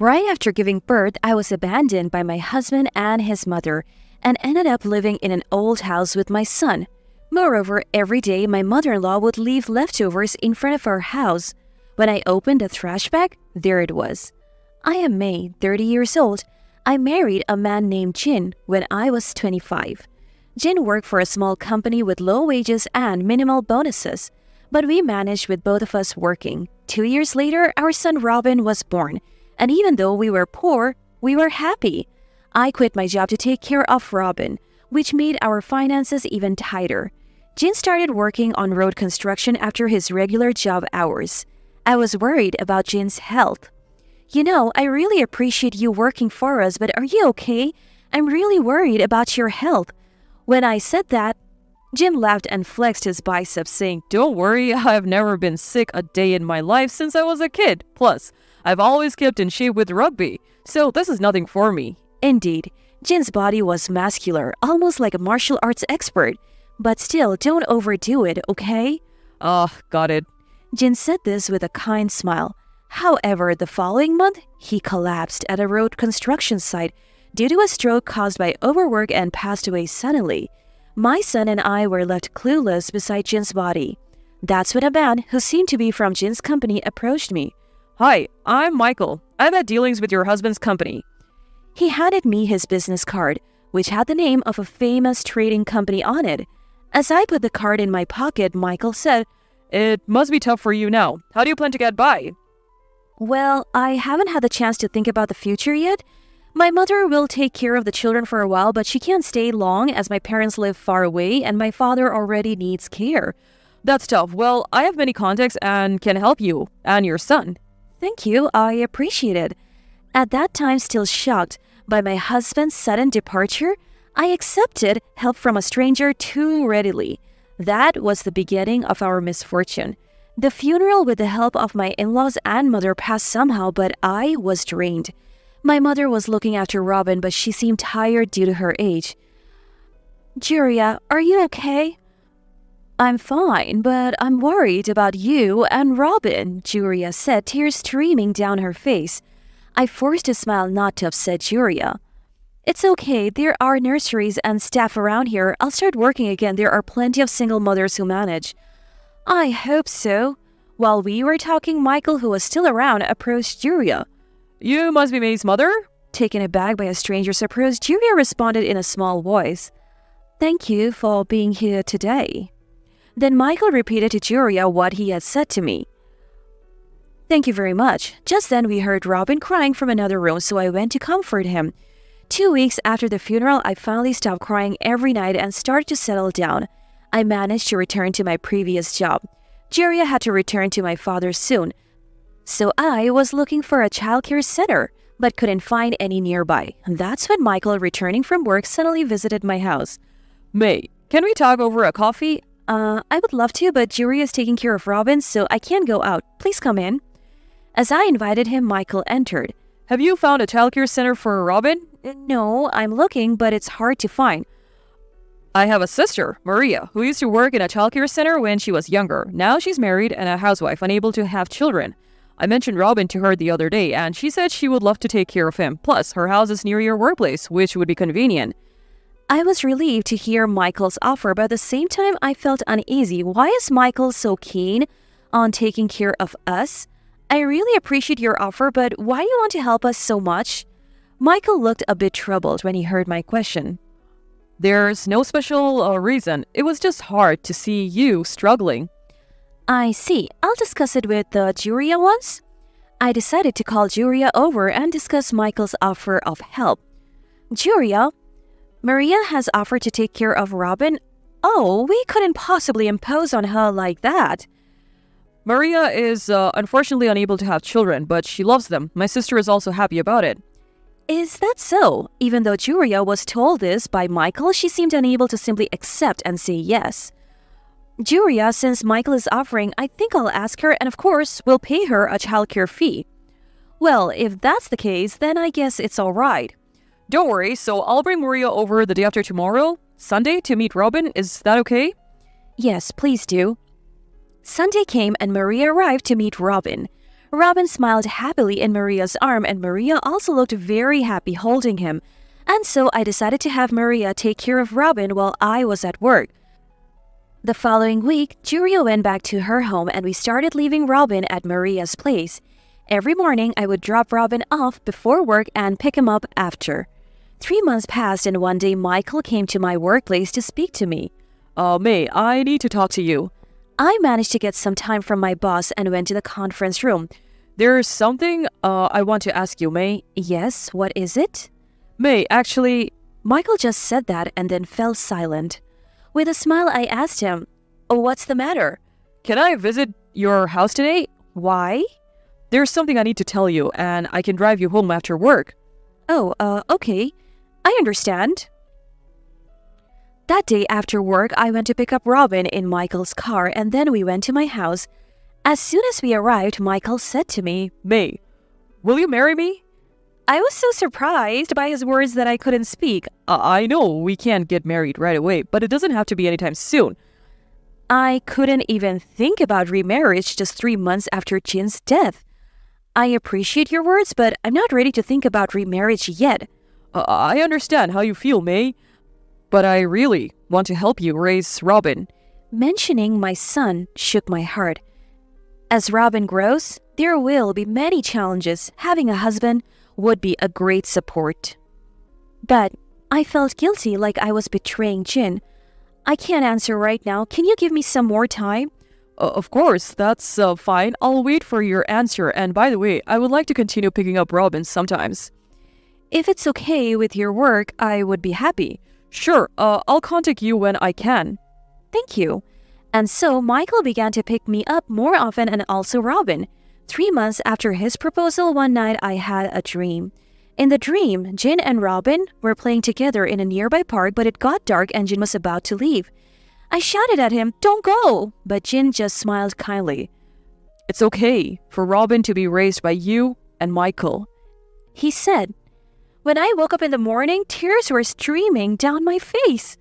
Right after giving birth, I was abandoned by my husband and his mother and ended up living in an old house with my son. Moreover, every day my mother-in-law would leave leftovers in front of our house. When I opened the trash bag, there it was. I am May, 30 years old. I married a man named Jin when I was 25. Jin worked for a small company with low wages and minimal bonuses, but we managed with both of us working. 2 years later, our son Robin was born, and even though we were poor, we were happy. I quit my job to take care of Robin, which made our finances even tighter. Jin started working on road construction after his regular job hours. I was worried about Jin's health. You know, I really appreciate you working for us, but are you okay? I'm really worried about your health. When I said that, Jin laughed and flexed his biceps, saying, "Don't worry, I've never been sick a day in my life since I was a kid. Plus, I've always kept in shape with rugby, so this is nothing for me." Indeed, Jin's body was muscular, almost like a martial arts expert. But still, don't overdo it, okay? Got it. Jin said this with a kind smile. However, the following month, he collapsed at a road construction site due to a stroke caused by overwork and passed away suddenly. My son and I were left clueless beside Jin's body. That's when a man who seemed to be from Jin's company approached me. "Hi, I'm Michael. I've had dealings with your husband's company." He handed me his business card, which had the name of a famous trading company on it. As I put the card in my pocket, Michael said, "It must be tough for you now. How do you plan to get by?" "Well, I haven't had the chance to think about the future yet. My mother will take care of the children for a while, but she can't stay long as my parents live far away and my father already needs care." "That's tough. Well, I have many contacts and can help you and your son." "Thank you, I appreciate it." At that time, still shocked by my husband's sudden departure, I accepted help from a stranger too readily. That was the beginning of our misfortune. The funeral with the help of my in-laws and mother passed somehow, but I was drained. My mother was looking after Robin, but she seemed tired due to her age. "Juria, are you okay?" "I'm fine, but I'm worried about you and Robin," Juria said, tears streaming down her face. I forced a smile not to upset Juria. "It's okay, there are nurseries and staff around here. I'll start working again. There are plenty of single mothers who manage." "I hope so." While we were talking, Michael, who was still around, approached Juria. "You must be May's mother?" Taken aback by a stranger's approach, Juria responded in a small voice. "Thank you for being here today." Then Michael repeated to Juria what he had said to me. "Thank you very much." Just then we heard Robin crying from another room, so I went to comfort him. 2 weeks after the funeral, I finally stopped crying every night and started to settle down. I managed to return to my previous job. Juria had to return to my father soon, so I was looking for a childcare center, but couldn't find any nearby. That's when Michael, returning from work, suddenly visited my house. "May, can we talk over a coffee?" I would love to, but Juria is taking care of Robin, so I can't go out. Please come in." As I invited him, Michael entered. "Have you found a childcare center for Robin?" "No, I'm looking, but it's hard to find." "I have a sister, Maria, who used to work in a childcare center when she was younger. Now she's married and a housewife, unable to have children. I mentioned Robin to her the other day, and she said she would love to take care of him. Plus, her house is near your workplace, which would be convenient." I was relieved to hear Michael's offer, but at the same time, I felt uneasy. Why is Michael so keen on taking care of us? I really appreciate your offer, but why do you want to help us so much? Michael looked a bit troubled when he heard my question. "There's no special reason. It was just hard to see you struggling." "I see. I'll discuss it with Juria once." I decided to call Juria over and discuss Michael's offer of help. "Juria, Maria has offered to take care of Robin." "Oh, we couldn't possibly impose on her like that." "Maria is unfortunately unable to have children, but she loves them. My sister is also happy about it." "Is that so?" Even though Juria was told this by Michael, she seemed unable to simply accept and say yes. "Juria, since Michael is offering, I think I'll ask her, and of course, we'll pay her a childcare fee." "Well, if that's the case, then I guess it's all right." "Don't worry, so I'll bring Maria over the day after tomorrow, Sunday, to meet Robin. Is that okay?" "Yes, please do." Sunday came and Maria arrived to meet Robin. Robin smiled happily in Maria's arm, and Maria also looked very happy holding him. And so I decided to have Maria take care of Robin while I was at work. The following week, Julia went back to her home and we started leaving Robin at Maria's place. Every morning, I would drop Robin off before work and pick him up after. 3 months passed and one day Michael came to my workplace to speak to me. May, I need to talk to you. I managed to get some time from my boss and went to the conference room. There's something I want to ask you, May. Yes, what is it? May, actually, Michael just said that and then fell silent. With a smile, I asked him, "What's the matter?" can I visit your house today? Why? There's something I need to tell you, and I can drive you home after work. Oh, okay. I understand. That day after work, I went to pick up Robin in Michael's car and then we went to my house. As soon as we arrived, Michael said to me, May, will you marry me? I was so surprised by his words that I couldn't speak. I know we can't get married right away, but it doesn't have to be anytime soon. I couldn't even think about remarriage just 3 months after Jin's death. I appreciate your words, but I'm not ready to think about remarriage yet. I understand how you feel, May, but I really want to help you raise Robin. Mentioning my son shook my heart. As Robin grows, there will be many challenges. Having a husband would be a great support. But I felt guilty, like I was betraying Jin. I can't answer right now. Can you give me some more time? Of course, that's fine. I'll wait for your answer. And by the way, I would like to continue picking up Robin sometimes. If it's okay with your work, I would be happy. Sure, I'll contact you when I can. Thank you. And so Michael began to pick me up more often and also Robin. 3 months after his proposal, one night I had a dream. In the dream, Jin and Robin were playing together in a nearby park, but it got dark and Jin was about to leave. I shouted at him, "Don't go!" But Jin just smiled kindly. It's okay for Robin to be raised by you and Michael, he said. When I woke up in the morning, tears were streaming down my face.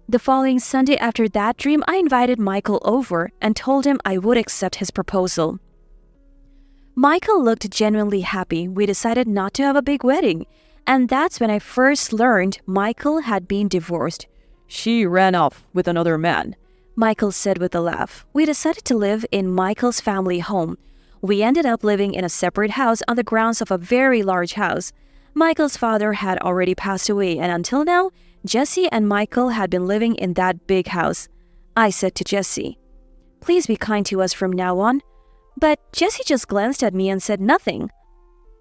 The following Sunday after that dream, I invited Michael over and told him I would accept his proposal. Michael looked genuinely happy. We decided not to have a big wedding. And that's when I first learned Michael had been divorced. She ran off with another man, Michael said with a laugh. We decided to live in Michael's family home. We ended up living in a separate house on the grounds of a very large house. Michael's father had already passed away, and until now, Jesse and Michael had been living in that big house. I said to Jesse, "Please be kind to us from now on." But Jesse just glanced at me and said nothing.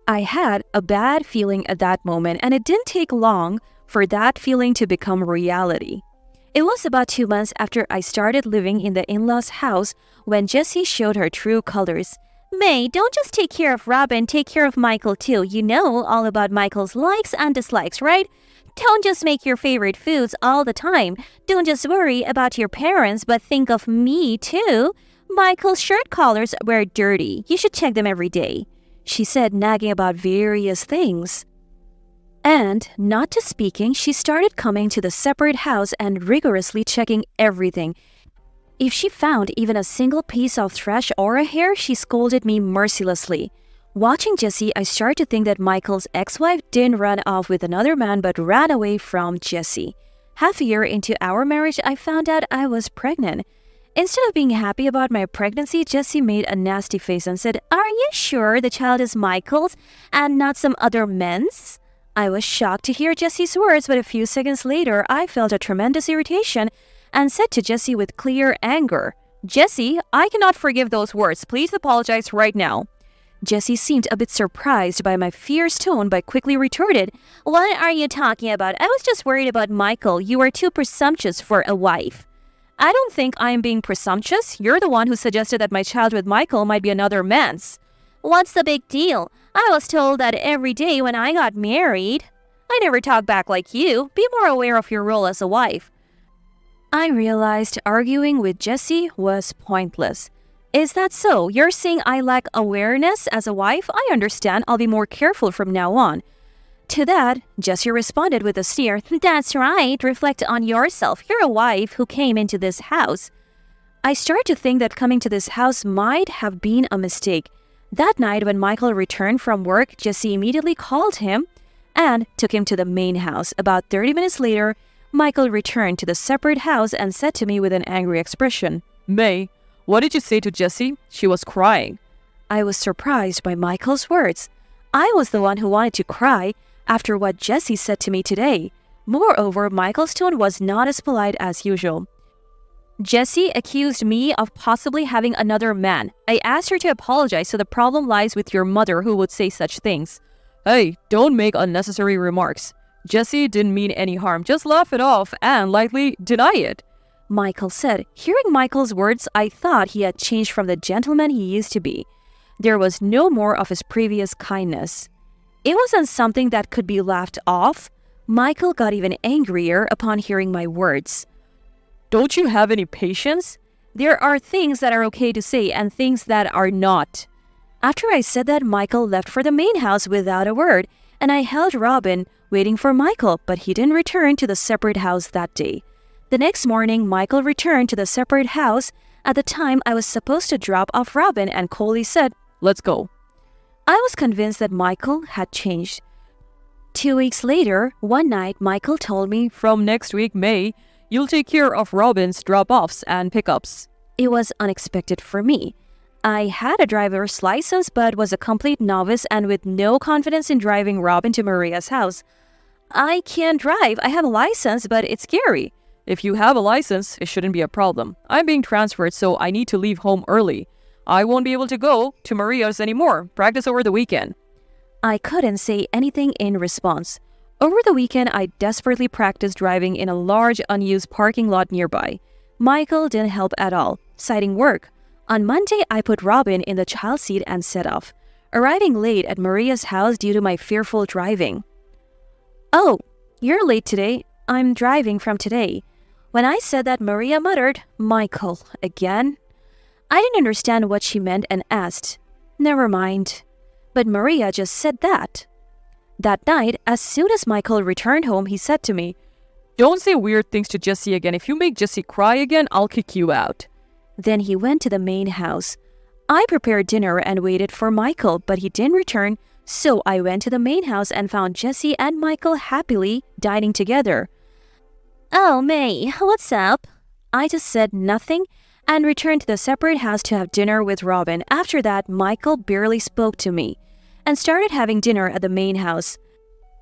I had a bad feeling at that moment, and it didn't take long for that feeling to become reality. It was about 2 months after I started living in the in-laws' house when Jessie showed her true colors. "May, don't just take care of Robin, take care of Michael too. You know all about Michael's likes and dislikes, right? Don't just make your favorite foods all the time. Don't just worry about your parents, but think of me too. Michael's shirt collars were dirty. You should check them every day," she said, nagging about various things. And, not to speaking, she started coming to the separate house and rigorously checking everything. If she found even a single piece of trash or a hair, she scolded me mercilessly. Watching Jessie, I started to think that Michael's ex-wife didn't run off with another man but ran away from Jessie. Half a year into our marriage, I found out I was pregnant. Instead of being happy about my pregnancy, Jessie made a nasty face and said, "Are you sure the child is Michael's and not some other man's?" I was shocked to hear Jessie's words, but a few seconds later, I felt a tremendous irritation and said to Jessie with clear anger, "Jessie, I cannot forgive those words. Please apologize right now." Jessie seemed a bit surprised by my fierce tone but quickly retorted, "What are you talking about? I was just worried about Michael. You are too presumptuous for a wife." "I don't think I am being presumptuous. You're the one who suggested that my child with Michael might be another man's." "What's the big deal? I was told that every day when I got married." "I never talk back like you. Be more aware of your role as a wife." I realized arguing with Jessie was pointless. "Is that so? You're saying I lack awareness as a wife? I understand. I'll be more careful from now on." To that, Jessie responded with a sneer, "That's right. Reflect on yourself. You're a wife who came into this house." I started to think that coming to this house might have been a mistake. That night, when Michael returned from work, Jesse immediately called him and took him to the main house. About 30 minutes later, Michael returned to the separate house and said to me with an angry expression, May, what did you say to Jessie? She was crying. I was surprised by Michael's words. I was the one who wanted to cry after what Jesse said to me today. Moreover, Michael's tone was not as polite as usual. Jessie accused me of possibly having another man. I asked her to apologize, so the problem lies with your mother who would say such things. Hey, don't make unnecessary remarks. Jessie didn't mean any harm. Just laugh it off and lightly deny it. Michael said. Hearing Michael's words, I thought he had changed from the gentleman he used to be. There was no more of his previous kindness. It wasn't something that could be laughed off. Michael got even angrier upon hearing my words. Don't you have any patience? There are things that are okay to say and things that are not. After I said that, Michael left for the main house without a word, and I held Robin, waiting for Michael, but he didn't return to the separate house that day. The next morning, Michael returned to the separate house. At the time, I was supposed to drop off Robin, and coldly said, Let's go. I was convinced that Michael had changed. 2 weeks later, one night, Michael told me, From next week, May, you'll take care of Robin's drop-offs and pickups. It was unexpected for me. I had a driver's license but was a complete novice and with no confidence in driving Robin to Maria's house. I can't drive. I have a license, but it's scary. If you have a license, it shouldn't be a problem. I'm being transferred, so I need to leave home early. I won't be able to go to Maria's anymore. Practice over the weekend. I couldn't say anything in response. Over the weekend, I desperately practiced driving in a large unused parking lot nearby. Michael didn't help at all, citing work. On Monday, I put Robin in the child seat and set off, arriving late at Maria's house due to my fearful driving. Oh, you're late today. I'm driving from today. When I said that, Maria muttered, Michael, again? I didn't understand what she meant and asked, Never mind. But Maria just said that. That night, as soon as Michael returned home, he said to me, Don't say weird things to Jessie again. If you make Jessie cry again, I'll kick you out. Then he went to the main house. I prepared dinner and waited for Michael, but he didn't return, so I went to the main house and found Jessie and Michael happily dining together. Oh, May, what's up? I just said nothing and returned to the separate house to have dinner with Robin. After that, Michael barely spoke to me and started having dinner at the main house.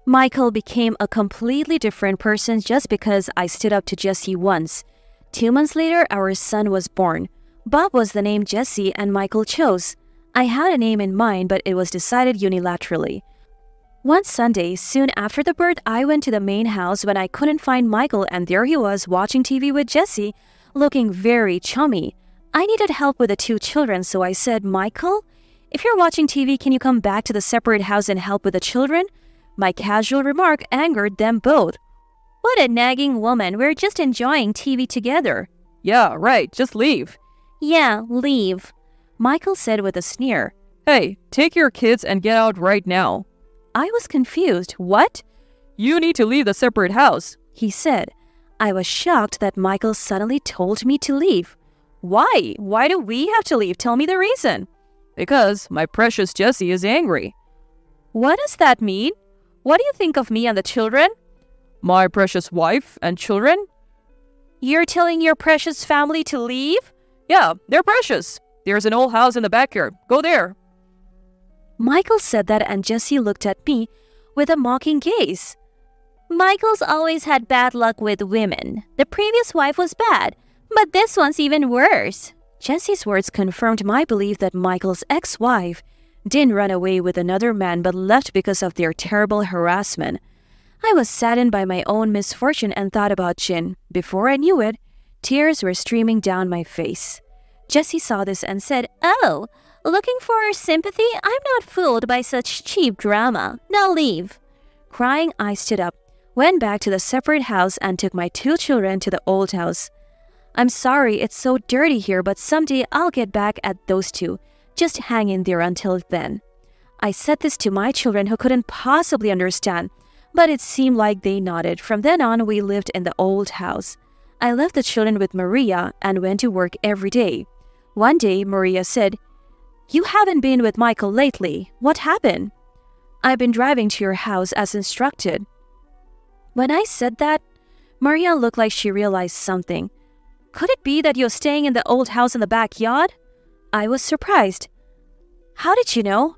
Michael became a completely different person just because I stood up to Jessie once. 2 months later, our son was born. Bob was the name Jessie and Michael chose. I had a name in mind, but it was decided unilaterally. One Sunday, soon after the birth, I went to the main house when I couldn't find Michael, and there he was watching TV with Jessie, looking very chummy. I needed help with the 2 children, so I said, Michael, if you're watching TV, can you come back to the separate house and help with the children? My casual remark angered them both. What a nagging woman. We're just enjoying TV together. Yeah, right. Just leave. Yeah, leave, Michael said with a sneer. Hey, take your kids and get out right now. I was confused. What? You need to leave the separate house, he said. I was shocked that Michael suddenly told me to leave. Why? Why do we have to leave? Tell me the reason. Because my precious Jessie is angry. What does that mean? What do you think of me and the children? My precious wife and children? You're telling your precious family to leave? Yeah, they're precious. There's an old house in the backyard. Go there. Michael said that and Jessie looked at me with a mocking gaze. Michael's always had bad luck with women. The previous wife was bad, but this one's even worse. Jessie's words confirmed my belief that Michael's ex-wife didn't run away with another man but left because of their terrible harassment. I was saddened by my own misfortune and thought about Jin. Before I knew it, tears were streaming down my face. Jessie saw this and said, Oh, looking for sympathy? I'm not fooled by such cheap drama. Now leave. Crying, I stood up, went back to the separate house and took my 2 children to the old house. I'm sorry it's so dirty here, but someday I'll get back at those 2. Just hang in there until then. I said this to my children who couldn't possibly understand, but it seemed like they nodded. From then on, we lived in the old house. I left the children with Maria and went to work every day. One day, Maria said, You haven't been with Michael lately. What happened? I've been driving to your house as instructed. When I said that, Maria looked like she realized something. Could it be that you're staying in the old house in the backyard? I was surprised. How did you know?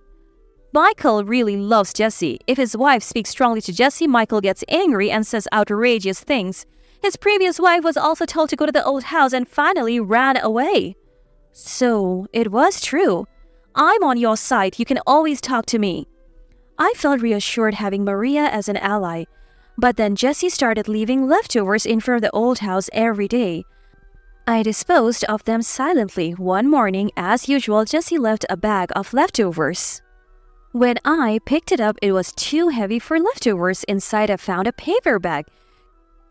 Michael really loves Jesse. If his wife speaks strongly to Jesse, Michael gets angry and says outrageous things. His previous wife was also told to go to the old house and finally ran away. So, it was true. I'm on your side. You can always talk to me. I felt reassured having Maria as an ally. But then Jesse started leaving leftovers in front of the old house every day. I disposed of them silently. One morning, as usual, Jesse left a bag of leftovers. When I picked it up, it was too heavy for leftovers. Inside, I found a paper bag.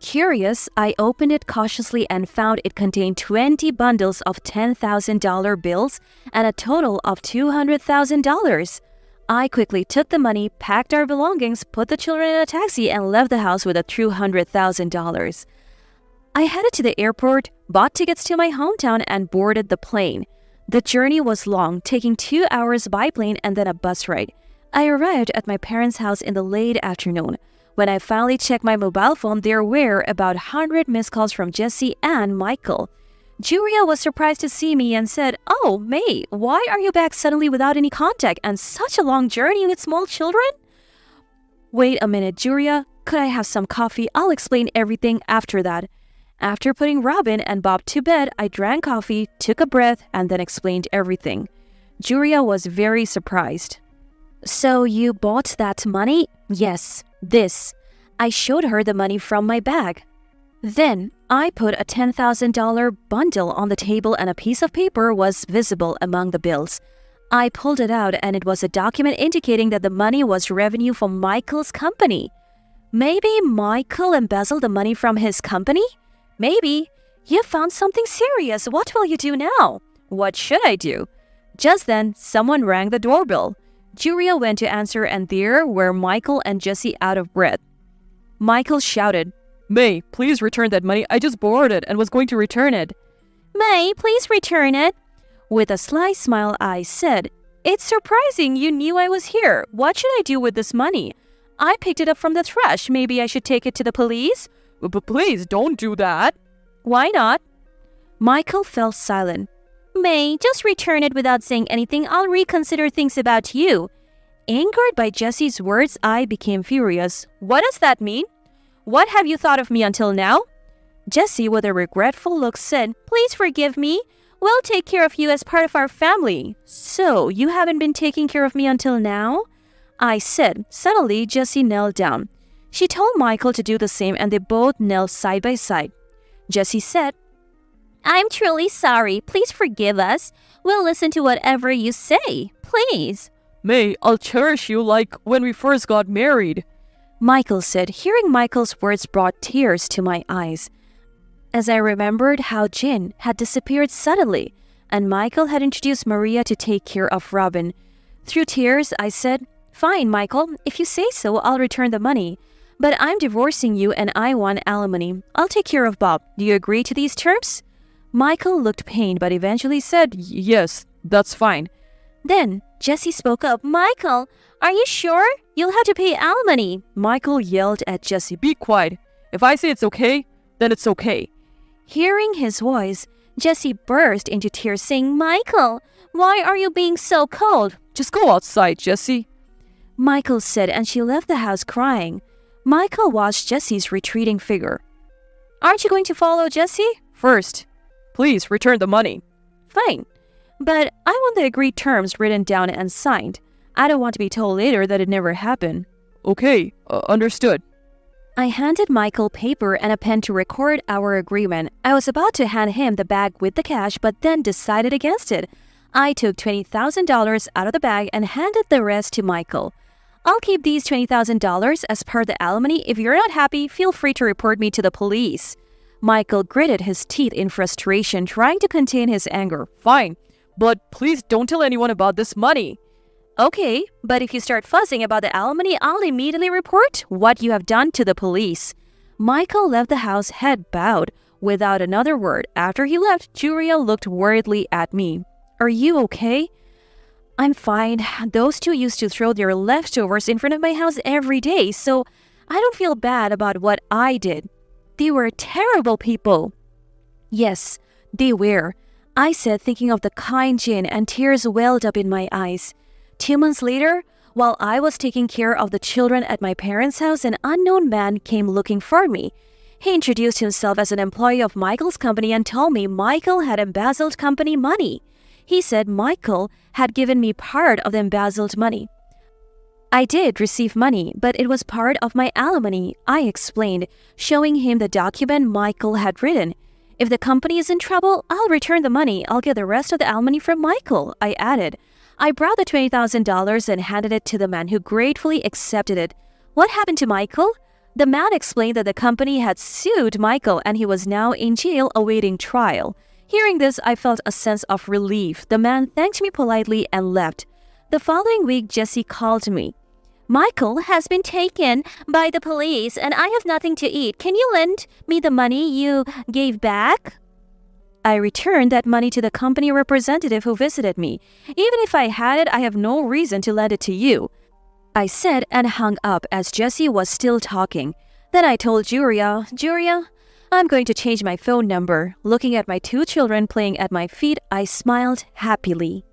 Curious, I opened it cautiously and found it contained 20 bundles of $10,000 bills and a total of $200,000. I quickly took the money, packed our belongings, put the children in a taxi, and left the house with the $200,000. I headed to the airport, bought tickets to my hometown, and boarded the plane. The journey was long, taking 2 hours by plane and then a bus ride. I arrived at my parents' house in the late afternoon. When I finally checked my mobile phone, there were about 100 missed calls from Jesse and Michael. Julia was surprised to see me and said, "Oh, May, why are you back suddenly without any contact and such a long journey with small children?" Wait a minute, Julia. Could I have some coffee? I'll explain everything after that. After putting Robin and Bob to bed, I drank coffee, took a breath, and then explained everything. Julia was very surprised. "So you bought that money?" "Yes, this." I showed her the money from my bag. Then I put a $10,000 bundle on the table and a piece of paper was visible among the bills. I pulled it out and it was a document indicating that the money was revenue from Michael's company. Maybe Michael embezzled the money from his company? Maybe. You found something serious. What will you do now? What should I do? Just then, someone rang the doorbell. Julia went to answer and there were Michael and Jesse out of breath. Michael shouted, May, please return that money. I just borrowed it and was going to return it. "May, please return it." With a sly smile, I said, "It's surprising you knew I was here. What should I do with this money? I picked it up from the trash. Maybe I should take it to the police?" But please don't do that. "Why not?" Michael fell silent. "May, just return it without saying anything. I'll reconsider things about you." Angered by Jesse's words, I became furious. "What does that mean? What have you thought of me until now?" Jesse, with a regretful look, said, "Please forgive me. We'll take care of you as part of our family." "So, you haven't been taking care of me until now?" I said. Suddenly, Jessie knelt down. She told Michael to do the same and they both knelt side by side. Jessie said, "I'm truly sorry. Please forgive us. We'll listen to whatever you say. Please." May, I'll cherish you like when we first got married. Michael said. Hearing Michael's words brought tears to my eyes. As I remembered how Jin had disappeared suddenly and Michael had introduced Maria to take care of Robin. Through tears, I said, "Fine, Michael. If you say so, I'll return the money. But I'm divorcing you and I want alimony. I'll take care of Bob. Do you agree to these terms?" Michael looked pained but eventually said, Yes, that's fine. Then Jessie spoke up. "Michael, are you sure? You'll have to pay alimony." Michael yelled at Jessie, Be quiet. If I say it's okay, then it's okay. Hearing his voice, Jessie burst into tears saying, "Michael, why are you being so cold?" Just go outside, Jessie. Michael said, and she left the house crying. Michael watched Jessie's retreating figure. "Aren't you going to follow Jessie?" First, please return the money. "Fine. But I want the agreed terms written down and signed. I don't want to be told later that it never happened." Okay, understood. I handed Michael paper and a pen to record our agreement. I was about to hand him the bag with the cash, but then decided against it. I took $20,000 out of the bag and handed the rest to Michael. "I'll keep these $20,000 as part of the alimony. If you're not happy, feel free to report me to the police." Michael gritted his teeth in frustration, trying to contain his anger. Fine, but please don't tell anyone about this money. "Okay, but if you start fussing about the alimony, I'll immediately report what you have done to the police." Michael left the house, head bowed, without another word. After he left, Julia looked worriedly at me. "Are you okay?" I'm fine. Those two used to throw their leftovers in front of my house every day, so I don't feel bad about what I did. They were terrible people. Yes, they were, I said, thinking of the kind Jin, and tears welled up in my eyes. 2 months later, while I was taking care of the children at my parents' house, an unknown man came looking for me. He introduced himself as an employee of Michael's company and told me Michael had embezzled company money. He said Michael had given me part of the embezzled money. I did receive money, but it was part of my alimony, I explained, showing him the document Michael had written. If the company is in trouble, I'll return the money. I'll get the rest of the alimony from Michael, I added. I brought the $20,000 and handed it to the man, who gratefully accepted it. What happened to Michael? The man explained that the company had sued Michael and he was now in jail awaiting trial. Hearing this, I felt a sense of relief. The man thanked me politely and left. The following week, Jessie called me. Michael has been taken by the police and I have nothing to eat. Can you lend me the money you gave back? I returned that money to the company representative who visited me. Even if I had it, I have no reason to lend it to you, I said, and hung up as Jessie was still talking. Then I told Juria, I'm going to change my phone number. Looking at my 2 children playing at my feet, I smiled happily.